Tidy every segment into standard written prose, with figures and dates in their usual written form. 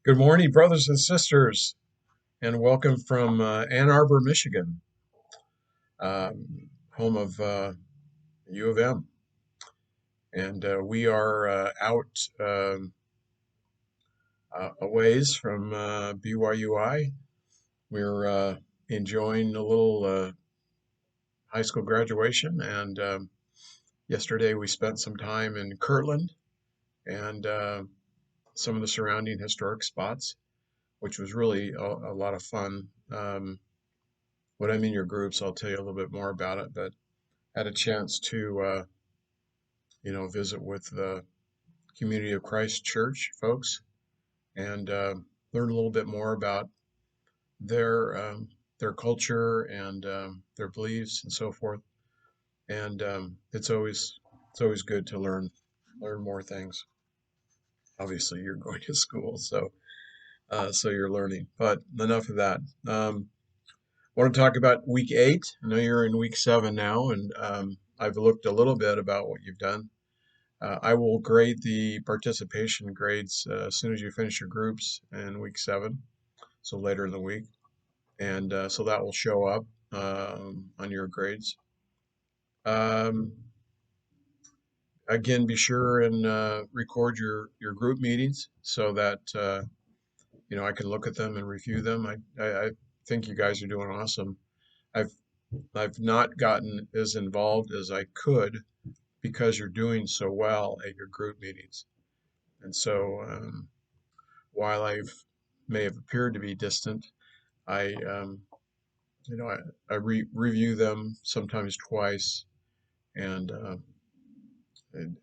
Good morning, brothers and sisters, and welcome from Ann Arbor, Michigan, home of U of M. And we are out a ways from BYUI. We're enjoying a little high school graduation, and yesterday we spent some time in Kirtland and some of the surrounding historic spots, which was really a lot of fun. When I'm in your groups, I'll tell you a little bit more about it, but had a chance to visit with the Community of Christ Church folks and learn a little bit more about their their culture and their beliefs and so forth. And it's always good to learn more things. Obviously, you're going to school, so you're learning. But enough of that. I want to talk about week 8. I know you're in week 7 now, and I've looked a little bit about what you've done. I will grade the participation grades as soon as you finish your groups in week 7, so later in the week. And so that will show up on your grades. Um, Again, be sure and record your group meetings so that I can look at them and review them. I think you guys are doing awesome. I've I've not gotten as involved as I could because you're doing so well at your group meetings. And so while I've may have appeared to be distant, I review them sometimes twice, and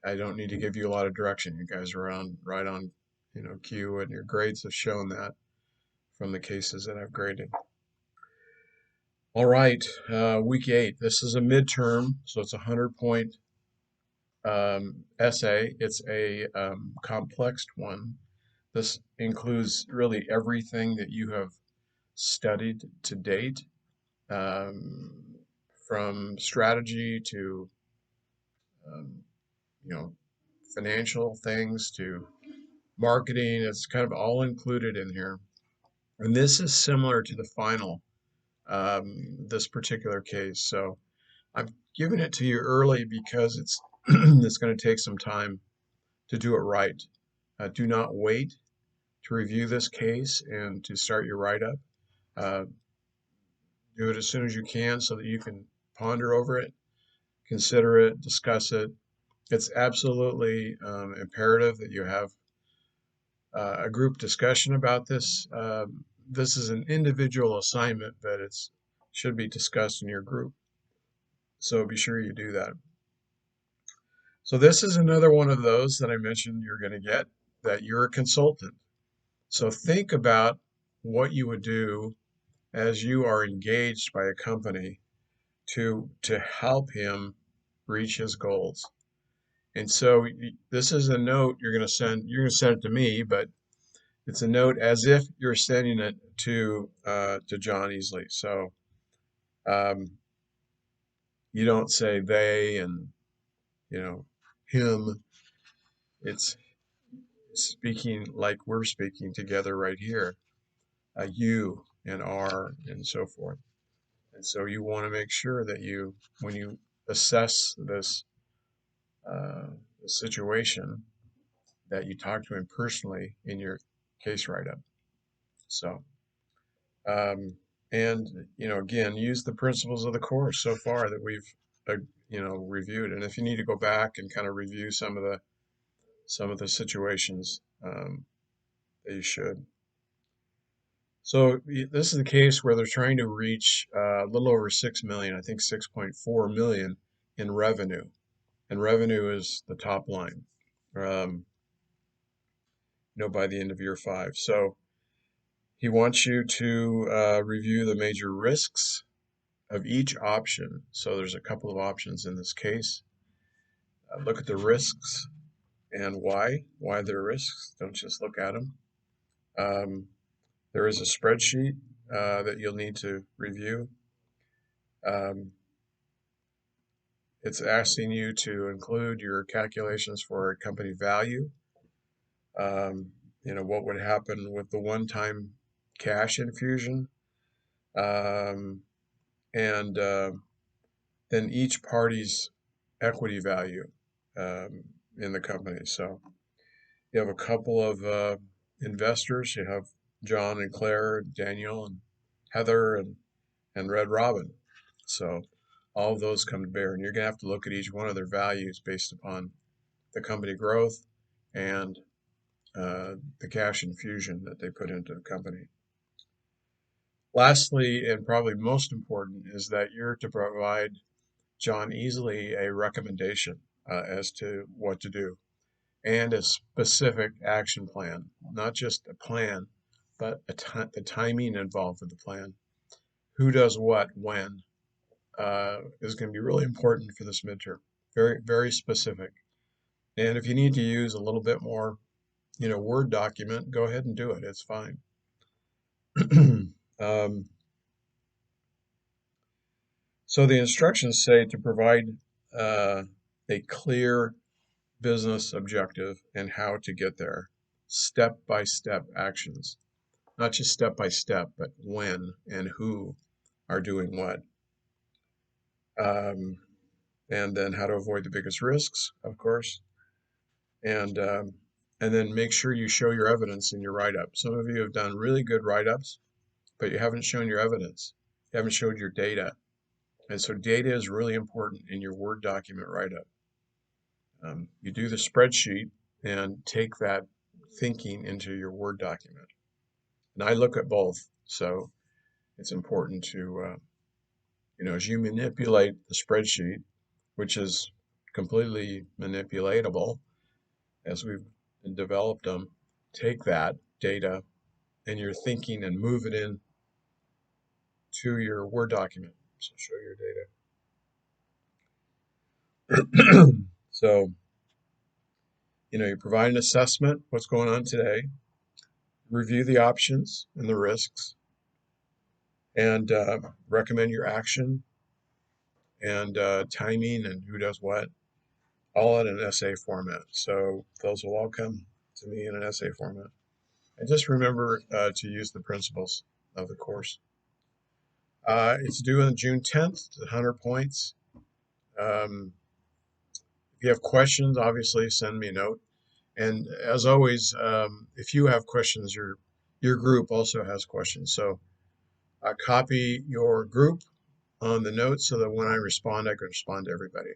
I don't need to give you a lot of direction. You guys are on right on cue, and your grades have shown that from the cases that I've graded. All right, week 8. This is a midterm, so it's a 100-point essay. It's a complex one. This includes really everything that you have studied to date, um, from strategy to um, you know financial things to marketing. It's kind of all included in here. And this is similar to the final, this particular case. So I'm giving it to you early because it's it's going to take some time to do it right. Do not wait to review this case and to start your write-up. Uh, do it as soon as you can so that you can ponder over it, consider it, discuss it. It's absolutely imperative that you have a group discussion about this. This is an individual assignment, but it's should be discussed in your group. So be sure you do that. So this is another one of those that I mentioned you're going to get, that you're a consultant. So think about what you would do as you are engaged by a company to help him reach his goals. And so this is a note you're going to send. You're going to send it to me, but it's a note as if you're sending it to John Easley. So um, you don't say they and you know him. It's speaking like we're speaking together right here. You and our and so forth. And so you want to make sure that when you assess uh, this situation, that you talk to him personally in your case write-up. So, um, and again, use the principles of the course so far that we've uh, reviewed. And if you need to go back and kind of review some of the situations, that you should. So this is the case where they're trying to reach a little over 6 million, I think 6.4 million in revenue, and revenue is the top line. Um, by the end of year 5. So he wants you to review the major risks of each option. So there's a couple of options in this case. Look at the risks and why they're risks. Don't just look at them. Um, there is a spreadsheet that you'll need to review. Um, it's asking you to include your calculations for a company value. Um, what would happen with the one-time cash infusion, um, and then each party's equity value um, in the company. So you have a couple of investors. You have John and Claire, Daniel and Heather, and Red Robin. So all of those come to bear, and you're going to have to look at each one of their values based upon the company growth and the cash infusion that they put into the company. Lastly, and probably most important, is that you're to provide John easily a recommendation as to what to do and a specific action plan, not just a plan, but the timing involved with the plan. Who does what when is going to be really important for this midterm. Very, very specific. And if you need to use a little bit more, Word document, go ahead and do it. It's fine. um, so the instructions say to provide uh, a clear business objective and how to get there, step by step actions, not just step by step, but when and who are doing what. Um, and then how to avoid the biggest risks, of course, and um, and then make sure you show your evidence in your write-up. Some of you have done really good write-ups, but you haven't shown your evidence. You haven't showed your data, and so data is really important in your Word document write-up. You do the spreadsheet and take that thinking into your Word document. And I look at both, so it's important to, as you manipulate the spreadsheet, which is completely manipulatable as we've developed them, take that data and your thinking and move it in to your Word document. So show your data. So, you provide an assessment, what's going on today, review the options and the risks, and recommend your action and timing and who does what, all in an essay format. So those will all come to me in an essay format. And just remember to use the principles of the course. It's due on June 10th, 100 points. Um, if you have questions, obviously send me a note. And as always, if you have questions, your group also has questions. So copy your group on the notes so that when I respond, I can respond to everybody.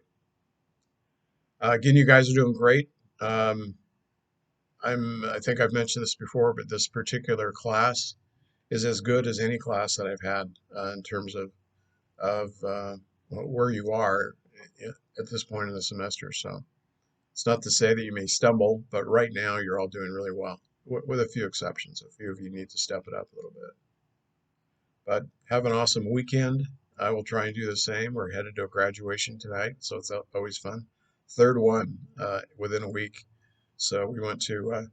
Again, you guys are doing great. Um, I think I've mentioned this before, but this particular class is as good as any class that I've had in terms of where you are at this point in the semester. So it's not to say that you may stumble, but right now you're all doing really well, with a few exceptions. A few of you need to step it up a little bit. But have an awesome weekend. I will try and do the same. We're headed to a graduation tonight, so it's always fun. Third one within a week. So we went to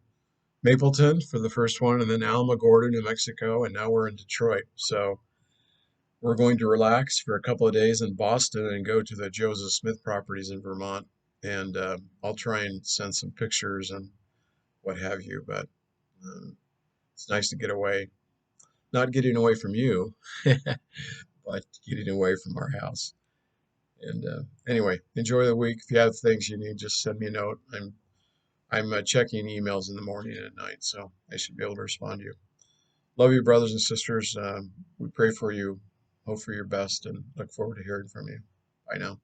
Mapleton for the first one, and then Alamogordo, New Mexico, and now we're in Detroit. So we're going to relax for a couple of days in Boston and go to the Joseph Smith properties in Vermont. And I'll try and send some pictures and what have you. But it's nice to get away. Not getting away from you, but getting away from our house. And anyway, enjoy the week. If you have things you need, just send me a note. I'm checking emails in the morning and at night, so I should be able to respond to you. Love you, brothers and sisters. We pray for you, hope for your best, and look forward to hearing from you. Bye now.